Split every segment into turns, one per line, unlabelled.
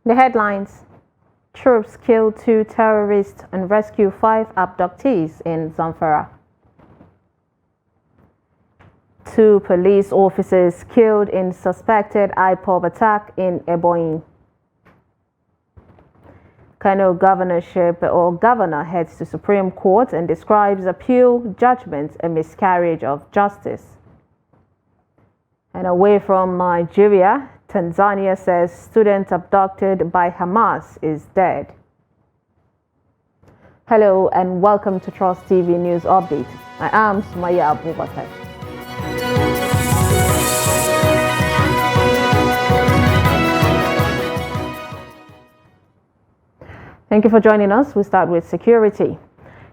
The headlines: Troops kill 2 terrorists and rescue 5 abductees in Zamfara. 2 police officers killed in suspected IPOB attack in Ebonyi. Kano governor heads to Supreme Court and describes appeal judgment a miscarriage of justice. And away from Nigeria, Tanzania says student abducted by Hamas is dead. Hello and welcome to Trust TV News Update. I am Sumaya Abubakar. Thank you for joining us. We start with security.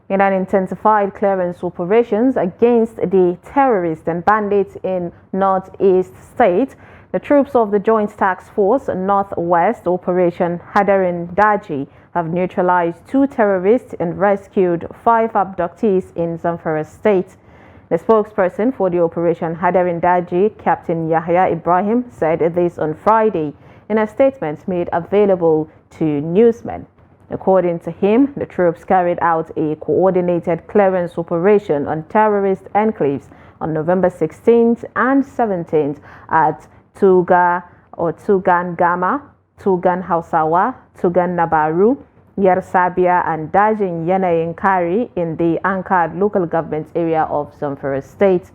In an intensified clearance operations against the terrorists and bandits in Northeast State, the troops of the Joint Task Force Northwest Operation Hadarin Daji have neutralized 2 terrorists and rescued 5 abductees in Zamfara State. The spokesperson for the Operation Hadarin Daji, Captain Yahya Ibrahim, said this on Friday in a statement made available to newsmen. According to him, the troops carried out a coordinated clearance operation on terrorist enclaves on November 16th and 17th at Tugan Gama, Tugan Hausawa, Tugan Nabaru, Yersabia and Dajin Yanayin Kari in the Ankara local government area of Zamfara State.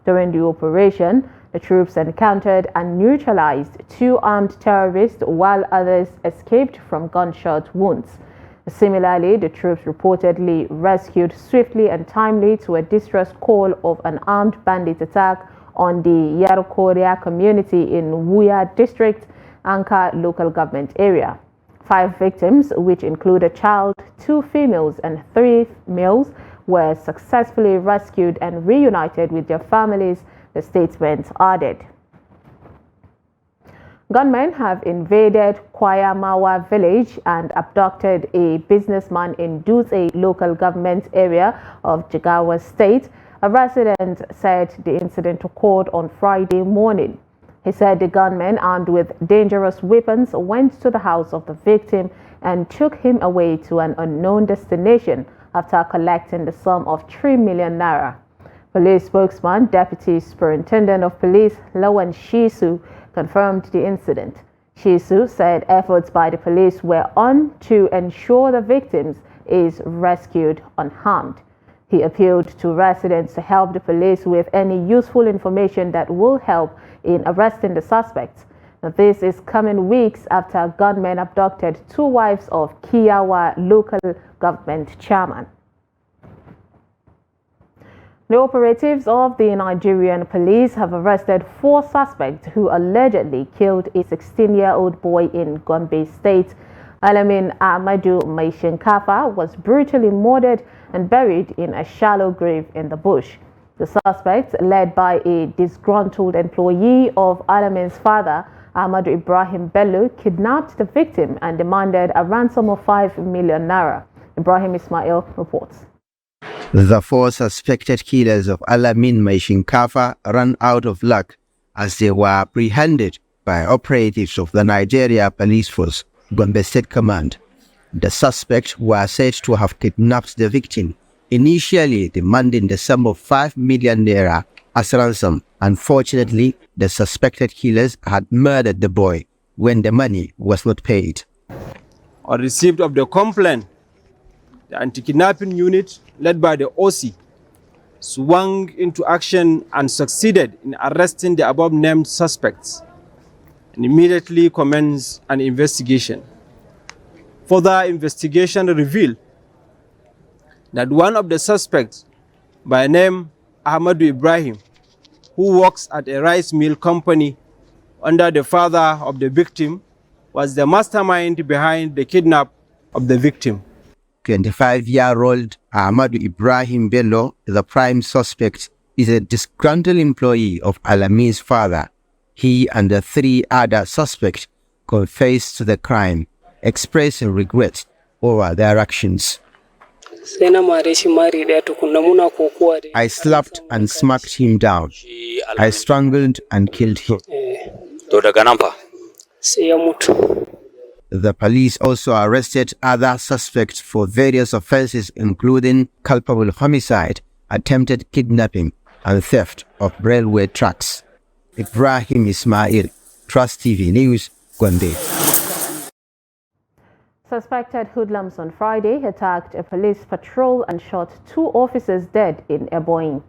During the operation, the troops encountered and neutralized 2 armed terrorists while others escaped from gunshot wounds. Similarly, the troops reportedly rescued swiftly and timely to a distress call of an armed bandit attack on the Yarukoria community in Wuya district, Ankara local government area. 5 victims, which include a child, 2 females and 3 males, were successfully rescued and reunited with their families, the statement added. Gunmen have invaded Kwayamawa village and abducted a businessman in Dutse local government area of Jigawa State. A resident said the incident occurred on Friday morning. He said the gunmen, armed with dangerous weapons, went to the house of the victim and took him away to an unknown destination after collecting the sum of 3 million naira. Police spokesman, Deputy Superintendent of Police Lawan Shisu, confirmed the incident. Shisu said efforts by the police were on to ensure the victims is rescued unharmed. He appealed to residents to help the police with any useful information that will help in arresting the suspects. Now, this is coming weeks after gunmen abducted 2 wives of Kiawa local government chairman. The operatives of the Nigerian police have arrested 4 suspects who allegedly killed a 16-year-old boy in Gombe State. Alamin Ahmadu Maishinkafa was brutally murdered and buried in a shallow grave in the bush. The suspects, led by a disgruntled employee of Alamin's father, Ahmadu Ibrahim Bello, kidnapped the victim and demanded a ransom of 5 million naira. Ibrahim Ismail reports.
The 4 suspected killers of Alamin Maishinkafa ran out of luck as they were apprehended by operatives of the Nigeria Police Force, Gombe State Command. The suspects were said to have kidnapped the victim, initially demanding the sum of 5 million naira as ransom. Unfortunately, the suspected killers had murdered the boy when the money was not paid.
On receipt of the complaint, the anti-kidnapping unit, led by the OC, swung into action and succeeded in arresting the above-named suspects and immediately commenced an investigation. Further investigation revealed that one of the suspects, by name Ahmadu Ibrahim, who works at a rice mill company under the father of the victim, was the mastermind behind the kidnap of the victim.
25-year-old Ahmadu Ibrahim Bello, the prime suspect, is a disgruntled employee of Alamin's father. He and the 3 other suspects confessed to the crime, expressing regret over their actions. I slapped and smacked him down. I strangled and killed him. The police also arrested other suspects for various offenses including culpable homicide, attempted kidnapping, and theft of railway tracks. Ibrahim Ismail, Trust TV News, Gombe.
Suspected hoodlums on Friday attacked a police patrol and shot 2 officers dead in Ebonyi.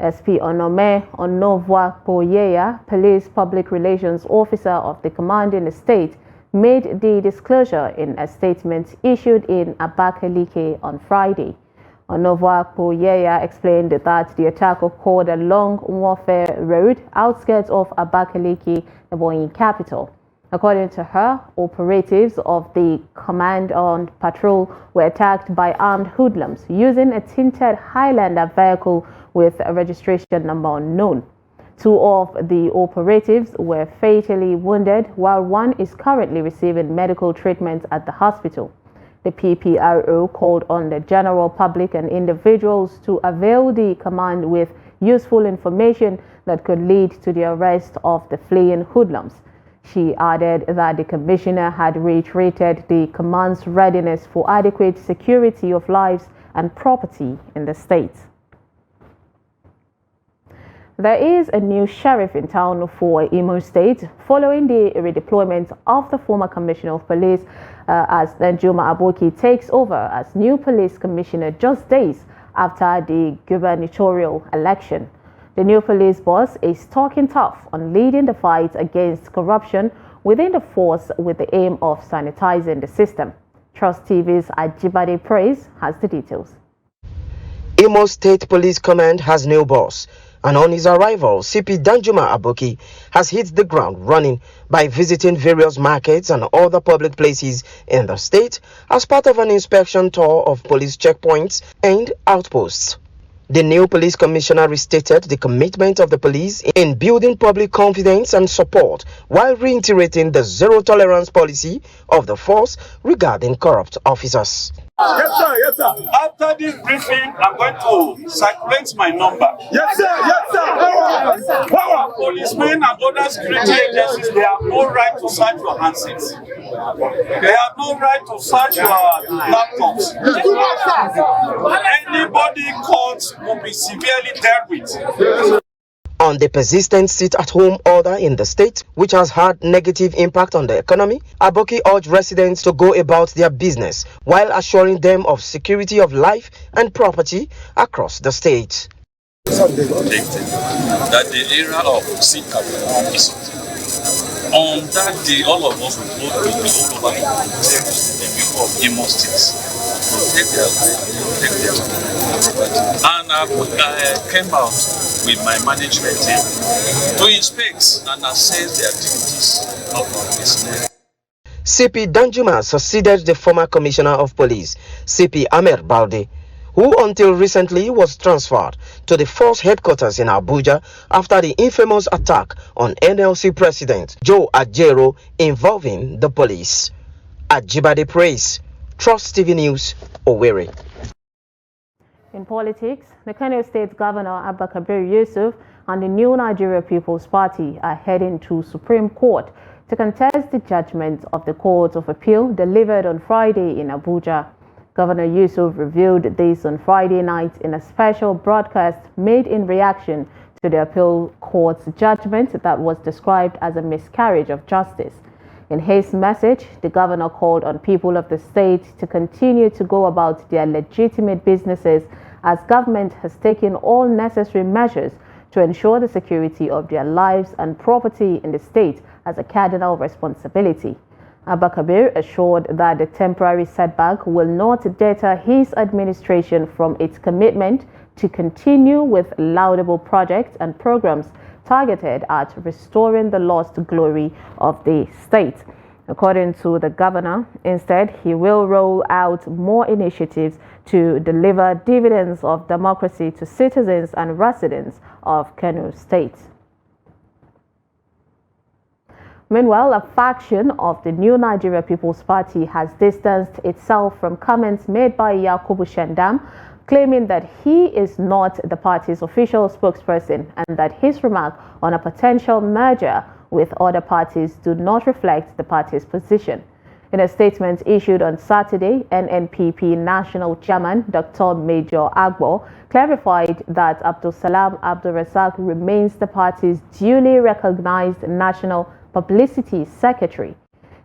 SP Onome Onovwa Poyeya, Police Public Relations Officer of the commanding estate, made the disclosure in a statement issued in Abakaliki on Friday. Onovwa Poyeya explained that the attack occurred along Warfare Road, outskirts of Abakaliki, Ebonyi capital. According to her, operatives of the command on patrol were attacked by armed hoodlums using a tinted Highlander vehicle with a registration number unknown. 2 of the operatives were fatally wounded, while 1 is currently receiving medical treatment at the hospital. The PPRO called on the general public and individuals to avail the command with useful information that could lead to the arrest of the fleeing hoodlums. She added that the commissioner had reiterated the command's readiness for adequate security of lives and property in the state. There is a new sheriff in town for Imo State following the redeployment of the former commissioner of police as Danjuma Aboki takes over as new police commissioner just days after the gubernatorial election. The new police boss is talking tough on leading the fight against corruption within the force with the aim of sanitizing the system. Trust TV's Ajibade Praise has the details.
Imo State Police Command has new boss, and on his arrival, CP Danjuma Aboki has hit the ground running by visiting various markets and other public places in the state as part of an inspection tour of police checkpoints and outposts. The new police commissioner restated the commitment of the police in building public confidence and support while reiterating the zero-tolerance policy of the force regarding corrupt officers.
Yes, sir. Yes, sir. After this briefing, I'm going to circulate my number. Yes, sir. Yes, sir. Power. Policemen and other security agencies, they have no right to search your handsets. They have no right to search your laptops. Anybody caught will be severely dealt with.
On the persistent sit-at-home order in the state, which has had negative impact on the economy, Aboki urged residents to go about their business while assuring them of security of life and property across the state.
That the era of sit-at-home is on that day, all of us will go to the whole over the people of Imo State, protect their life, protect their property. And I came out with my management team to inspect and assess the activities of our business.
CP Danjuma succeeded the former commissioner of police, CP Amer Balde, who until recently was transferred to the force headquarters in Abuja after the infamous attack on NLC President Joe Ajero involving the police. Ajibade Praise, Trust TV News, Owerri.
In politics, the Kano State Governor Abba Kabir Yusuf and the new Nigeria People's Party are heading to Supreme Court to contest the judgment of the Court of Appeal delivered on Friday in Abuja. Governor Yusuf revealed this on Friday night in a special broadcast made in reaction to the appeal court's judgment that was described as a miscarriage of justice. In his message, the governor called on people of the state to continue to go about their legitimate businesses as government has taken all necessary measures to ensure the security of their lives and property in the state as a cardinal responsibility. Abba Kabir assured that the temporary setback will not deter his administration from its commitment to continue with laudable projects and programs targeted at restoring the lost glory of the state. According to the governor, instead, he will roll out more initiatives to deliver dividends of democracy to citizens and residents of Kano State. Meanwhile, a faction of the new Nigeria People's Party has distanced itself from comments made by Yakubu Shandam, claiming that he is not the party's official spokesperson and that his remark on a potential merger with other parties do not reflect the party's position. In a statement issued on Saturday, NNPP National Chairman Dr. Major Agbo clarified that Abdul Salam Abdul Razak remains the party's duly recognized National Publicity Secretary.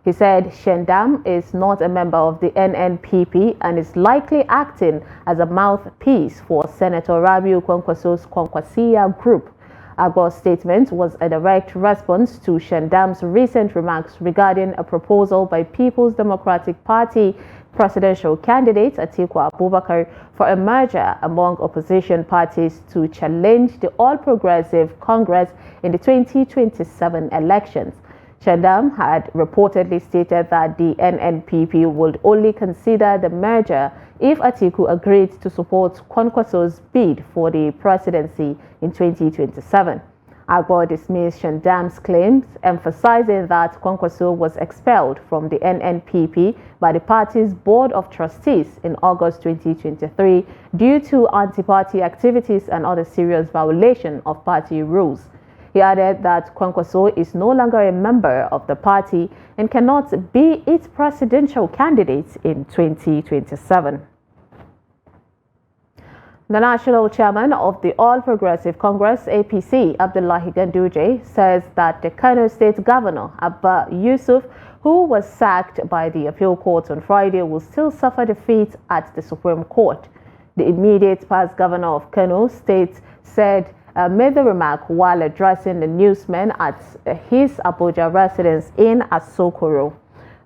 He said Shendam is not a member of the NNPP and is likely acting as a mouthpiece for Senator Rabiu Kwankwaso's Kwankwasiya group. Agbo's statement was a direct response to Shendam's recent remarks regarding a proposal by People's Democratic Party presidential candidate Atiku Abubakar for a merger among opposition parties to challenge the All Progressive Congress in the 2027 elections. Shendam had reportedly stated that the NNPP would only consider the merger if Atiku agreed to support Kwankwaso's bid for the presidency in 2027. Agbo dismissed Shendam's claims, emphasizing that Kwankwaso was expelled from the NNPP by the party's Board of Trustees in August 2023 due to anti-party activities and other serious violation of party rules. He added that Kwankwaso is no longer a member of the party and cannot be its presidential candidate in 2027. The national chairman of the All Progressive Congress, APC, Abdullahi Ganduje, says that the Kano State Governor, Abba Yusuf, who was sacked by the appeal court on Friday, will still suffer defeat at the Supreme Court. The immediate past governor of Kano State made the remark while addressing the newsmen at his Abuja residence in Asokoro.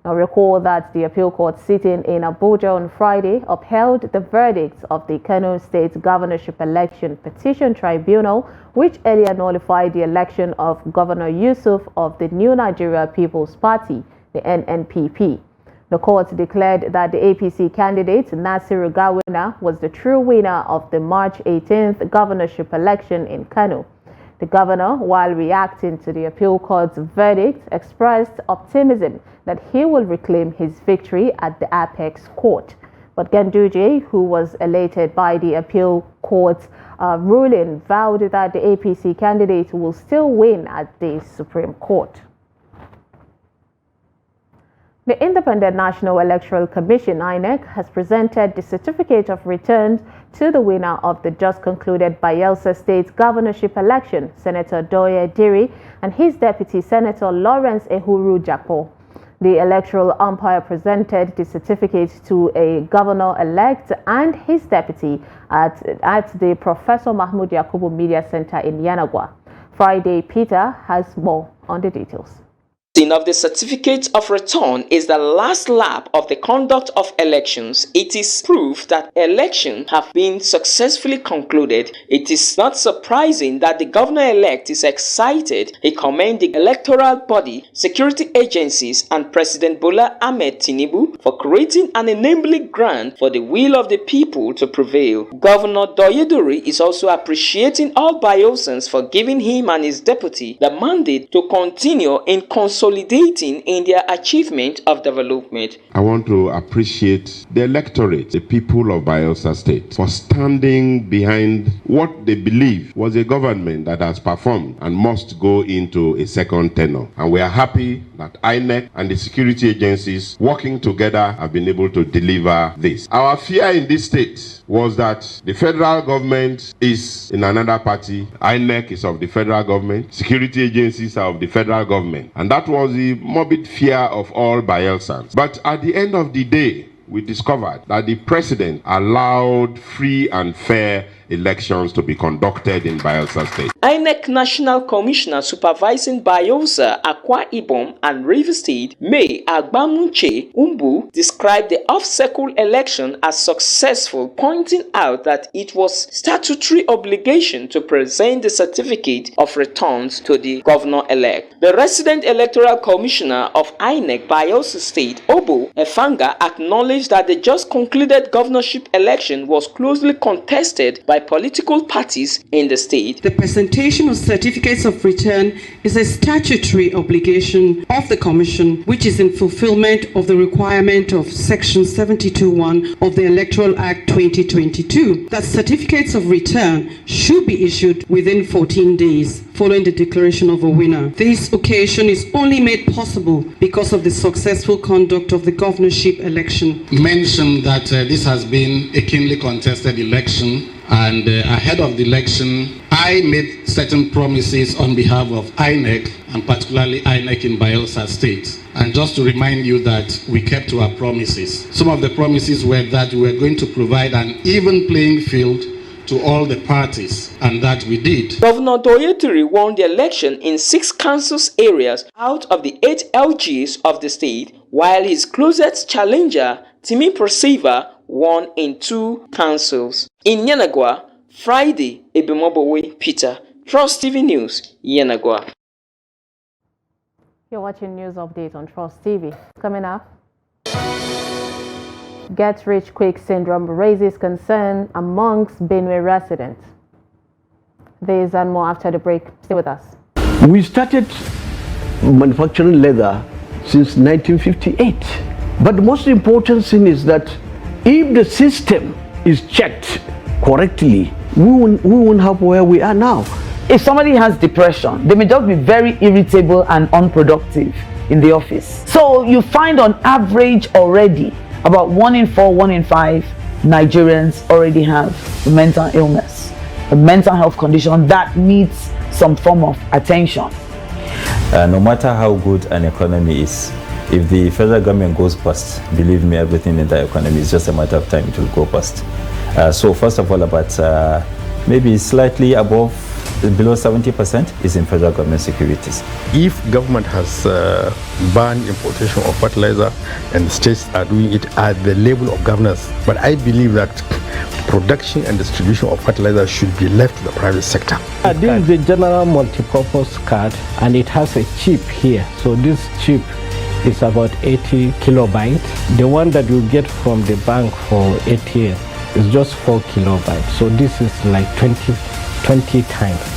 Now recall that the appeal court sitting in Abuja on Friday upheld the verdict of the Kano State Governorship Election Petition Tribunal, which earlier nullified the election of Governor Yusuf of the New Nigeria People's Party, the NNPP. The court declared that the APC candidate, Nasiru Gawuna, was the true winner of the March 18th governorship election in Kano. The governor, while reacting to the appeal court's verdict, expressed optimism that he will reclaim his victory at the apex court. But Ganduje, who was elated by the appeal court's ruling, vowed that the APC candidate will still win at the Supreme Court. The Independent National Electoral Commission, INEC, has presented the certificate of return to the winner of the just concluded Bayelsa State governorship election, Senator Doye Diri, and his deputy, Senator Lawrence Ehuru Japo. The electoral umpire presented the certificate to a governor-elect and his deputy at the Professor Mahmoud Yakubu Media Center in Yanagwa. Friday, Peter has more on the details.
Of the certificate of return is the last lap of the conduct of elections. It is proof that elections have been successfully concluded. It is not surprising that the governor-elect is excited. He commends the electoral body, security agencies, and President Bola Ahmed Tinubu for creating an enabling grant for the will of the people to prevail. Governor Doyeduri is also appreciating all Bayelsans for giving him and his deputy the mandate to continue in consolidating in their achievement of development.
I want to appreciate the electorate, the people of Bayelsa State, for standing behind what they believe was a government that has performed and must go into a second tenure. And we are happy that INEC and the security agencies working together have been able to deliver this. Our fear in this state was that the federal government is in another party, INEC is of the federal government, security agencies are of the federal government, and that was the morbid fear of all Bayelsans. But at the end of the day, we discovered that the president allowed free and fair elections to be conducted in Bayelsa State.
INEC National Commissioner supervising Bayelsa, Akwa Ibom, and Rivers State, May Agbamunche Umbu, described the off-cycle election as successful, pointing out that it was statutory obligation to present the certificate of returns to the governor-elect. The resident electoral commissioner of INEC Bayelsa State, Obo Efanga, acknowledged that the just concluded governorship election was closely contested by political parties in the state.
The presentation of certificates of return is a statutory obligation of the Commission, which is in fulfillment of the requirement of Section 72(1) of the Electoral Act 2022, that certificates of return should be issued within 14 days following the declaration of a winner. This occasion is only made possible because of the successful conduct of the governorship election.
Mentioned that this has been a keenly contested election, and ahead of the election, I made certain promises on behalf of INEC, and particularly INEC in Bayelsa State. And just to remind you that we kept to our promises. Some of the promises were that we were going to provide an even playing field to all the parties, and that we did.
Governor Doyeturi won the election in 6 councils areas out of the 8 LGs of the state, while his closest challenger, Timi Persiva, won in 2 councils. In Yanagwa, Friday, Ebemobowe Peter, Trust TV News, Yanagwa.
You're watching News Update on Trust TV. Coming up, get-rich-quick syndrome raises concern amongst Benue residents. This and more after the break. Stay with us.
We started manufacturing leather since 1958. But the most important thing is that if the system is checked correctly, we won't have where we are now.
If somebody has depression, they may just be very irritable and unproductive in the office. So you find on average already about 1 in 4, 1 in 5 Nigerians already have a mental illness, a mental health condition that needs some form of attention.
No matter how good an economy is, if the federal government goes bust, believe me, everything in the economy is just a matter of time, it will go bust. So first of all, about maybe slightly above, below 70% is in federal government securities.
If government has banned importation of fertilizer and states are doing it at the level of governance, but I believe that production and distribution of fertilizer should be left to the private sector.
This is the general multi-purpose card, and it has a chip here. So this chip is about 80 kilobytes. The one that you get from the bank for ATM is just 4 kilobytes. So this is like 20 times.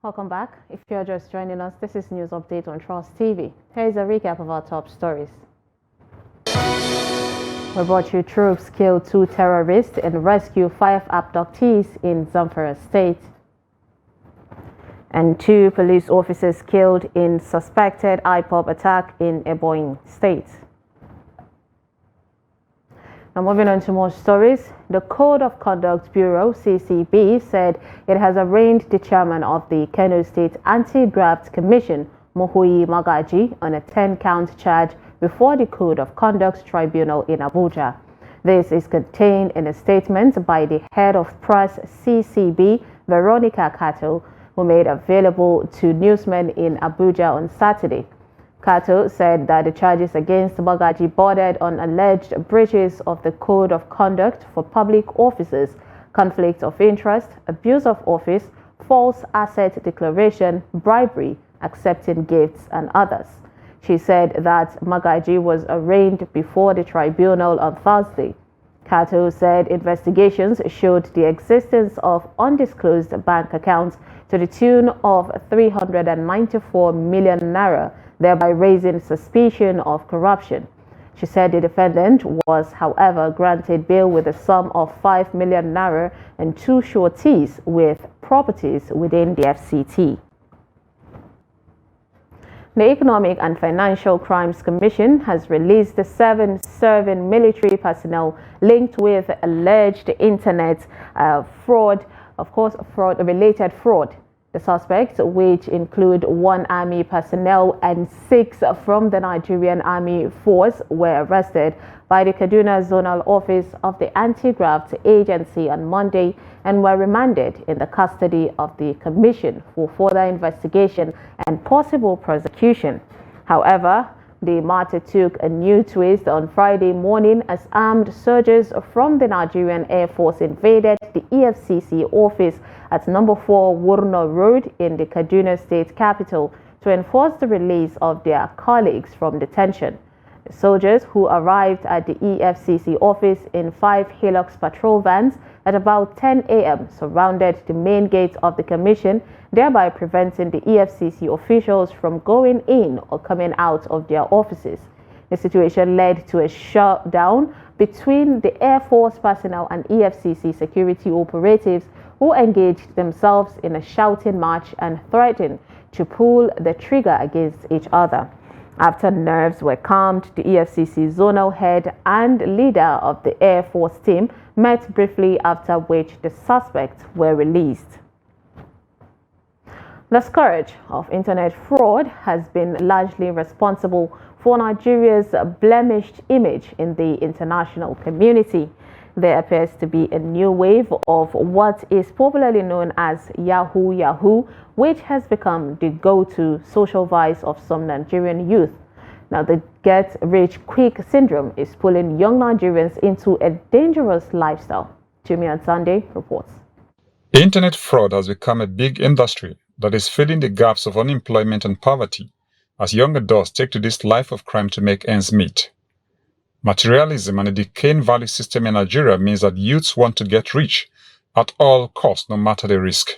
Welcome back. If you're just joining us, this is News Update on Trust TV. Here's a recap of our top stories. We brought you troops kill 2 terrorists and rescue 5 abductees in Zamfara State. And 2 police officers killed in suspected IPOB attack in Ebonyi State. Now moving on to more stories, the Code of Conduct Bureau, CCB, said it has arraigned the chairman of the Kano State Anti-Graft Commission, Mohui Magaji, on a 10-count charge before the Code of Conduct Tribunal in Abuja. This is contained in a statement by the head of press CCB, Veronica Kato, who made available to newsmen in Abuja on Saturday. Kato said that the charges against Magaji bordered on alleged breaches of the Code of Conduct for public officers, conflict of interest, abuse of office, false asset declaration, bribery, accepting gifts, and others. She said that Magaji was arraigned before the tribunal on Thursday. Kato said investigations showed the existence of undisclosed bank accounts to the tune of 394 million naira, thereby raising suspicion of corruption. She said the defendant was, however, granted bail with a sum of 5 million naira and 2 sureties with properties within the FCT. The Economic and Financial Crimes Commission has released the 7 serving military personnel linked with alleged internet fraud, related fraud. The suspects, which include 1 army personnel and 6 from the Nigerian Army Force, were arrested by the Kaduna Zonal Office of the Anti-Graft Agency on Monday and were remanded in the custody of the Commission for further investigation and possible prosecution. However, the matter took a new twist on Friday morning as armed soldiers from the Nigerian Air Force invaded the EFCC office at number 4 Wurno Road in the Kaduna State capital to enforce the release of their colleagues from detention. The soldiers, who arrived at the EFCC office in 5 Hilux patrol vans at about 10 a.m., surrounded the main gate of the commission, thereby preventing the EFCC officials from going in or coming out of their offices. The situation led to a showdown between the Air Force personnel and EFCC security operatives, who engaged themselves in a shouting match and threatened to pull the trigger against each other. After nerves were calmed, the EFCC zonal head and leader of the Air Force team met briefly, after which the suspects were released. The scourge of internet fraud has been largely responsible for Nigeria's blemished image in the international community. There appears to be a new wave of what is popularly known as Yahoo Yahoo, which has become the go-to social vice of some Nigerian youth. Now, the get-rich-quick syndrome is pulling young Nigerians into a dangerous lifestyle. Jimmy and Sunday reports.
Internet fraud has become a big industry that is filling the gaps of unemployment and poverty as young adults take to this life of crime to make ends meet. Materialism and a decaying value system in Nigeria means that youths want to get rich at all costs, no matter the risk.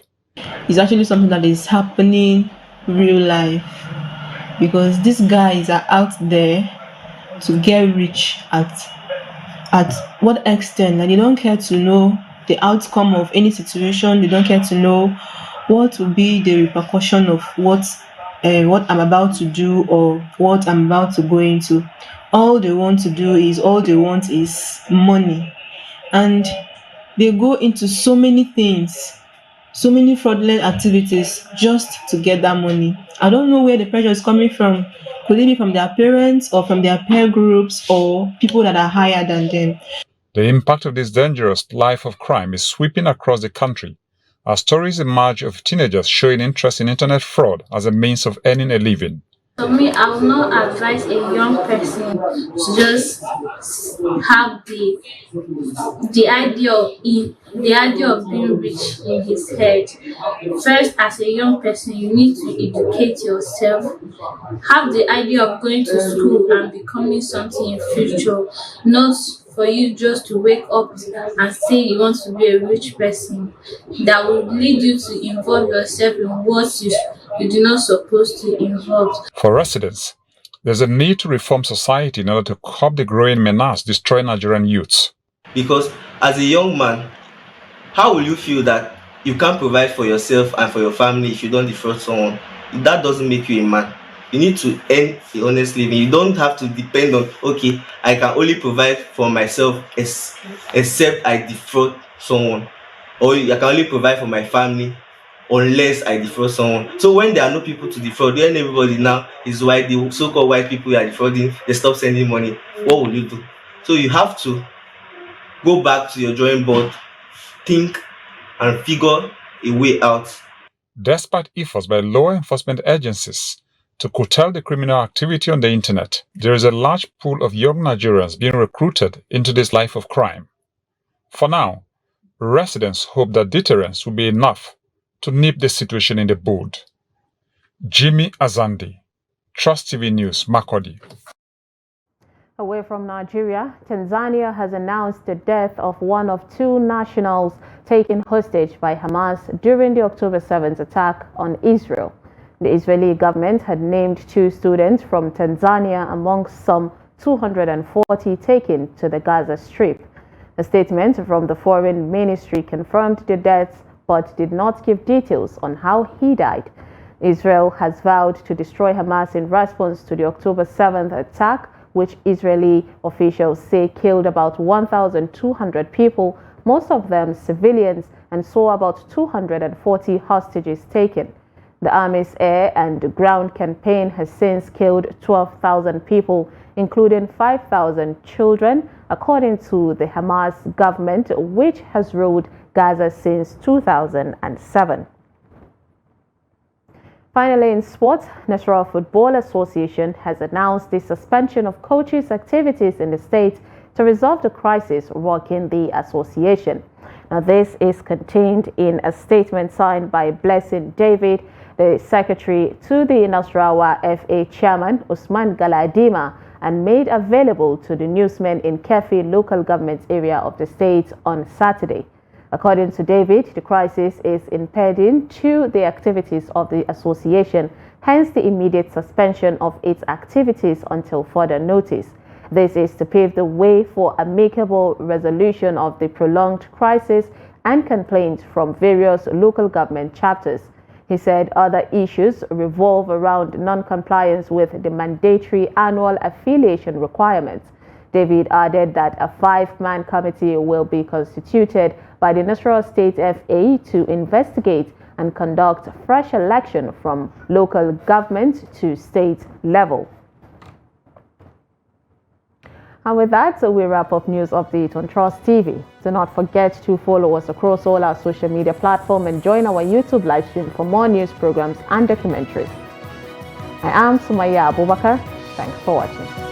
It's actually something that is happening real life, because these guys are out there to get rich at what extent, and they don't care to know the outcome of any situation. They don't care to know what will be the repercussion of what I'm about to do or what I'm about to go into. All they want is money, and they go into so many things, so many fraudulent activities just to get that money. I don't know where the pressure is coming from. Could it be from their parents or from their peer groups or people that are higher than them?
The impact of this dangerous life of crime is sweeping across the country as stories emerge of teenagers showing interest in internet fraud as a means of earning a living.
For me, I will not advise a young person to just have the idea of being rich in his head. First, as a young person, you need to educate yourself. Have the idea of going to school and becoming something in future, not for you just to wake up and say you want to be a rich person. That would lead you to involve yourself in what you do not supposed to involve.
For residents, there's a need to reform society in order to curb the growing menace destroying Nigerian youths.
Because as a young man, how will you feel that you can't provide for yourself and for your family if you don't defraud someone? That doesn't make you a man. You need to earn a honest living. You don't have to depend on, okay, I can only provide for myself except I defraud someone. Or I can only provide for my family unless I defraud someone. So when there are no people to defraud, when everybody now is white, the so-called white people are defrauding, they stop sending money, what will you do? So you have to go back to your drawing board, think and figure a way out.
Despite efforts by law enforcement agencies to curtail the criminal activity on the internet, there is a large pool of young Nigerians being recruited into this life of crime. For now, residents hope that deterrence will be enough to nip the situation in the bud. Jimmy Azandi, Trust TV News, Makurdi.
Away from Nigeria, Tanzania has announced the death of one of 2 nationals taken hostage by Hamas during the October 7th attack on Israel. The Israeli government had named 2 students from Tanzania among some 240 taken to the Gaza Strip. A statement from the Foreign Ministry confirmed the deaths but did not give details on how he died. Israel has vowed to destroy Hamas in response to the October 7th attack, which Israeli officials say killed about 1,200 people, most of them civilians, and saw about 240 hostages taken. The army's air and ground campaign has since killed 12,000 people, including 5,000 children, according to the Hamas government, which has ruled Gaza since 2007. Finally, in sports, National Football Association has announced the suspension of coaches' activities in the state to resolve the crisis rocking the association. Now, this is contained in a statement signed by Blessing David, the secretary to the Nasarawa FA chairman Usman Galadima, and made available to the newsmen in Kefi local government area of the state on Saturday. According to David, the crisis is impeding to the activities of the association, hence the immediate suspension of its activities until further notice. This is to pave the way for amicable resolution of the prolonged crisis and complaints from various local government chapters. He said other issues revolve around non-compliance with the mandatory annual affiliation requirements. David added that a 5-man committee will be constituted by the Nasarawa State FA to investigate and conduct fresh election from local government to state level. And with that, we wrap up news update on Trust TV. Do not forget to follow us across all our social media platforms and join our YouTube live stream for more news programs and documentaries. I am Sumaya Abubakar. Thanks for watching.